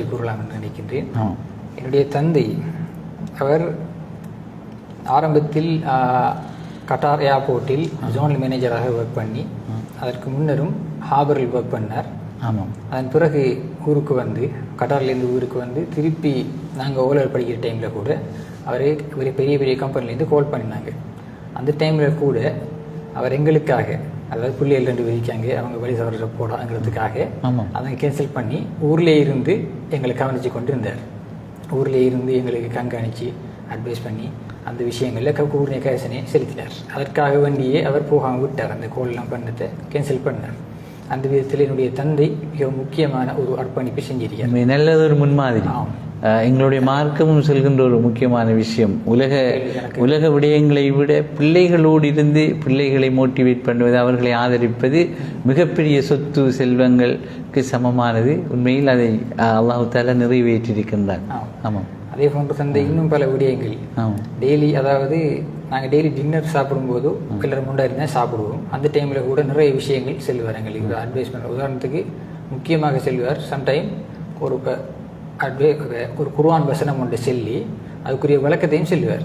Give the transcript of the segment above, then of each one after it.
பற்றி கூறலாம் என்று நினைக்கின்றேன். என்னுடைய தந்தை அவர் ஆரம்பத்தில் கட்டார் ஏர்போர்ட்டில் ஜோனல் மேனேஜராக ஒர்க் பண்ணி அதற்கு முன்னரும் ஹாபரில் ஒர்க் பண்ணார். ஆமாம். அதன் பிறகு ஊருக்கு வந்து கட்டார்லேருந்து ஊருக்கு வந்து திருப்பி நாங்கள் ஓலர் படிக்கிற டைமில் கூட அவரே பெரிய பெரிய கம்பெனிலேருந்து கால் பண்ணினாங்க. அந்த டைமில் கூட அவர் எங்களுக்காக, அதாவது பிள்ளைகள் 2 விதிக்காங்க அவங்க வழி தவற போடாங்கிறதுக்காக அதை கேன்சல் பண்ணி ஊர்லேயே இருந்து எங்களை கவனித்து கொண்டு இருந்தார். ஊர்லேயே இருந்து எங்களுக்கு கண்காணித்து அட்வைஸ் பண்ணி அந்த விஷயங்களில் கூறிய கேசனை செலுத்தினார். அதற்காக வேண்டியே அவர் போகாமல் விட்டார். அந்த கோல்லாம் பண்ணத்தை கேன்சல் பண்ணார். அந்த விதத்தில் என்னுடைய தந்தை மிக முக்கியமான ஒரு அர்ப்பணிப்பு செஞ்சிருக்கார். நல்லது, ஒரு முன்மாதிரி. எங்களுடைய மார்க்கமும் செல்கின்ற ஒரு முக்கியமான விஷயம், உலக விடயங்களை விட பிள்ளைகளோடு இருந்து பிள்ளைகளை மோட்டிவேட் பண்ணுவது, அவர்களை ஆதரிப்பது மிகப்பெரிய சொத்து செல்வங்களுக்கு சமமானது. உண்மையில் அதை அல்லாஹ் தஆலா நிறைவேற்றியிருக்கின்றார். ஆமாம். அதே போன்று தந்தை இன்னும் பல விடயங்கள் டெய்லி, அதாவது நாங்கள் டெய்லி டின்னர் சாப்பிடும்போது எல்லாரும் முன்னாடி தான் சாப்பிடுவோம். அந்த டைமில் கூட நிறைய விஷயங்கள் செல்வார் எங்களுக்கு அட்வைஸ் பண்ண. உதாரணத்துக்கு முக்கியமாக செல்வார், சம்டைம் ஒரு குர்ஆன் வசனம் ஒன்று சொல்லி அதுக்குரிய விளக்கத்தையும் செல்வார்.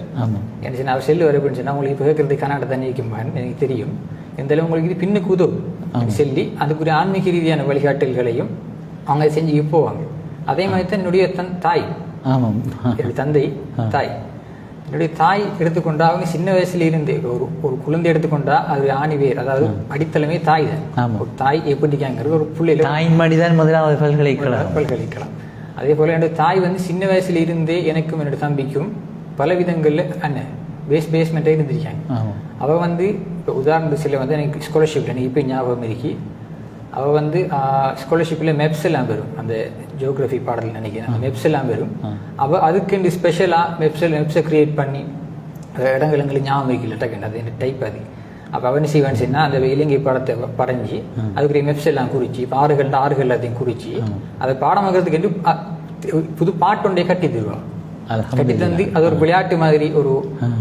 என்ன சொன்னால் அவர் செல்வார் அப்படின்னு சொன்னால் உங்களுக்கு இப்போ கேட்கறது கர்நாடக தண்ணி வைக்குமான்னு எனக்கு தெரியும், எந்த அளவு உங்களுக்கு இது பின்னுக்கு உதவும் சொல்லி அதுக்குரிய ஆன்மீக ரீதியான வழிகாட்டல்களையும் அவங்க செஞ்சு போவாங்க. அதே மாதிரி தான் என்னுடைய தாய், என்னுடைய தந்தை தாய், என்னுடைய தாய் எடுத்துக்கொண்டா அவங்க சின்ன வயசுல இருந்து ஒரு குழந்தை எடுத்துக்கொண்டா அது ஆணிவேர், அதாவது அடித்தளமே தாய் தான். ஒரு தாய் எப்படிங்கிறது ஒரு பிள்ளைல தாயின் மடிதான் முதலாவது பல்கலைக்கழகம். அதே போல என்னுடைய தாய் வந்து சின்ன வயசுல இருந்தே எனக்கும் என்னோட தம்பிக்கும் பல விதங்கள்ல பேஸ்மெண்ட்டே இருந்திருக்காங்க. அவள் வந்து இப்போ உதாரணத்து சில வந்து எனக்கு ஸ்காலர்ஷிப்ல எனக்கு இப்போ ஞாபகம் இருக்கி, அவள் வந்து ஸ்காலர்ஷிப்பில் மெப்ஸ் எல்லாம் வரும், அந்த ஜியோகிராஃபி பாடல் நினைக்கிறேன், அந்த மெப்ஸ் எல்லாம் வரும். அவள் அதுக்கு ஸ்பெஷலாக மெப்ஸை கிரியேட் பண்ணி இடங்கள் எங்களுக்கு ஞாபகம் இருக்கல டக்குன்னு அது என்ன டைப் அது. அப்போ அவன் செய்வான்னு சொன்னால் அந்த இலங்கை படத்தை பறைஞ்சி அதுக்குரிய மெப்ஸ் எல்லாம் குறிச்சி, இப்போ ஆறுகள் எல்லாத்தையும் குறிச்சி அதை பாடமாக்கிறதுக்கு புது பாட்டொண்டே கட்டி தருவான். கட்டி தந்து அது ஒரு விளையாட்டு மாதிரி ஒரு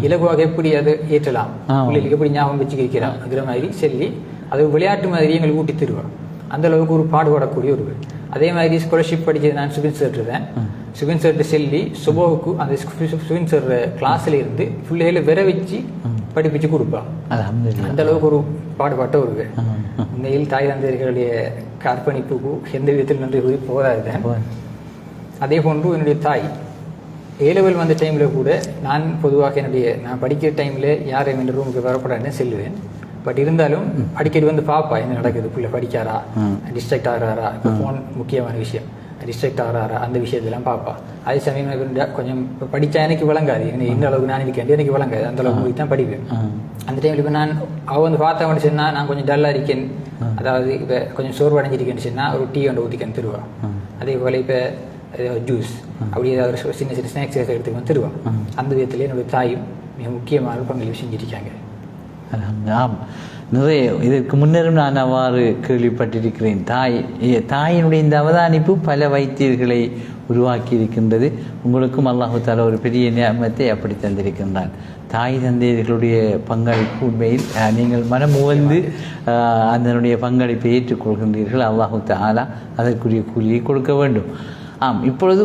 இலகுவாக எப்படி அதை ஏற்றலாம், பிள்ளைகளுக்கு எப்படி ஞாபகம் வச்சு கேட்கிறாங்கிற மாதிரி சொல்லி அது விளையாட்டு மாதிரி எங்களுக்கு ஊட்டி தருவான். அந்த அளவுக்கு ஒரு பாடுபடக்கூடிய ஒரு. அதே மாதிரி ஸ்காலர்ஷிப் படித்தது நான் சுபின் சார் தான். சுபின் சார்ட்டு செல்லி சுபோவுக்கு அந்த சுபின் சார் கிளாஸ்ல இருந்து பிள்ளைகளை விர வச்சு படிப்பிச்சு கொடுப்பான். அந்த அளவுக்கு ஒரு பாடுபட்ட ஒரு. உண்மையில் தாய் தந்தையர்களுடைய அர்ப்பணிப்புக்கு எந்த விதத்தில் நன்றி கூறி போதாதுதான். அதே போன்று என்னுடைய தாய் ஏலெவல் வந்த டைமில் கூட நான் பொதுவாக நான் படிக்கிற டைமில் யாரையும் என் ரூமுக்கு வரப்படாதுன்னு செல்லுவேன். பட் இருந்தாலும் அடிக்கடி வந்து பார்ப்பா என்ன நடக்குது, பிள்ளை படிக்காரா, டிஸ்ட்ராக்ட் ஆகிறாரா, இப்போ ஃபோன் முக்கியமான விஷயம், டிஸ்ட்ராக்ட் ஆகிறாரா, அந்த விஷயத்தெல்லாம் பார்ப்பா. அதே சமயம் கொஞ்சம் இப்போ படித்தா எனக்கு விளங்காது, என்ன அளவுக்கு நான் இருக்கேன் எனக்கு விளங்காது, அந்த அளவுக்கு தான் படிப்பேன். அந்த டைமில் இப்போ அவள் வந்து பார்த்தவன்னு சொன்னால் நான் கொஞ்சம் டல்லாக இருக்கேன், அதாவது இப்போ கொஞ்சம் சோர்வடைஞ்சிருக்கேன்னு சொன்னால் ஒரு டீ ஒன்று ஊற்றிக்கன்னு தருவான். அதே போல் இப்போ ஜூஸ் அப்படி ஏதாவது சின்ன சின்ன ஸ்நாக்ஸ் எடுத்துக்கு வந்து தருவான். அந்த விதத்தில் என்னுடைய தாயும் மிக முக்கியமான பங்களிப்பு செஞ்சிருக்காங்க. ஆம், நிறைய இதற்கு முன்னரும் நான் அவ்வாறு கேள்விப்பட்டிருக்கிறேன். தாயினுடைய இந்த அவதானிப்பு பல வைத்தியர்களை உருவாக்கி இருக்கின்றது. உங்களுக்கும் அல்லாஹு தஆலா ஒரு பெரிய நியமத்தை அப்படி தந்திருக்கின்றான். தாய் தந்தையர்களுடைய பங்களிப்பு உண்மையில் நீங்கள் மனம் உவந்து அதனுடைய பங்களிப்பை ஏற்றுக்கொள்கின்றீர்கள். அல்லாஹு தஆலா அதற்குரிய கூலியை கொடுக்க வேண்டும். ஆம், இப்பொழுது